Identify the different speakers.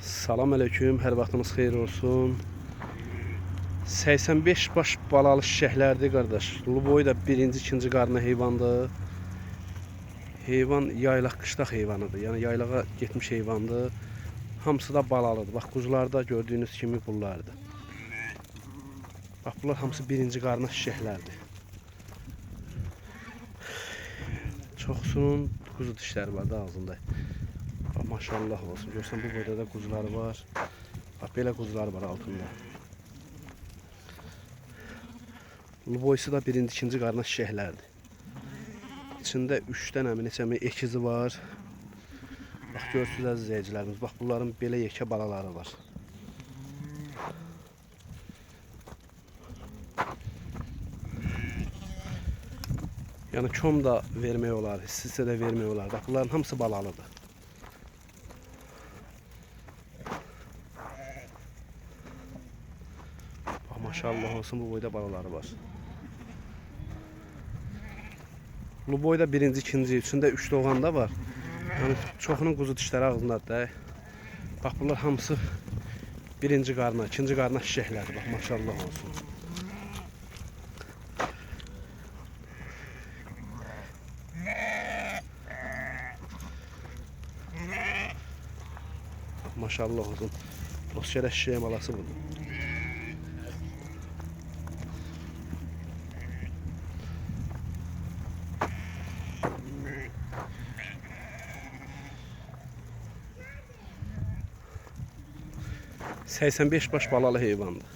Speaker 1: Salam aleyküm, hər vaxtınız xeyir olsun. 85 baş balalı şişəklərdir qardaş. Luboy da birinci, ikinci qarnı heyvandır. Heyvan yaylaq qışlaq heyvanıdır. Yəni yaylağa getmiş heyvandır. Hamısı da balalıdır. Bax quzularda gördüyünüz kimi bunlardır. Bax bunlar hamısı birinci qarnı şişəklərdir. Çoxsunun quzu dişləri var da ağzında. Bax maşallah olsun. Görsən bu boyda da quzuları var. Bax belə quzular var altında. Luboysu da birinci, ikinci qarnı şişəklərdir. İçində 3 dənə neçəmi ekizi var. Bax görürsünüz əziz izləyicilərimiz. Bax bunların belə yekə balaları var. Yəni kom da vermək olar, hissə də vermək olar. Bax bunların hamısı balalıdır. Bax maşallah olsun, bu boyda balaları var. Luboy da birinci, ikinci, içində 3 doğan da var. Yəni çoxunun quzu dişləri ağzındadır. Bax bunlar hamısı birinci qarna, ikinci qarna şişəklərdir. Bax maşallah olsun. Bax maşallah olsun. Bozkərə şişəyə balası budur. ...85 baş balalı heyvandır.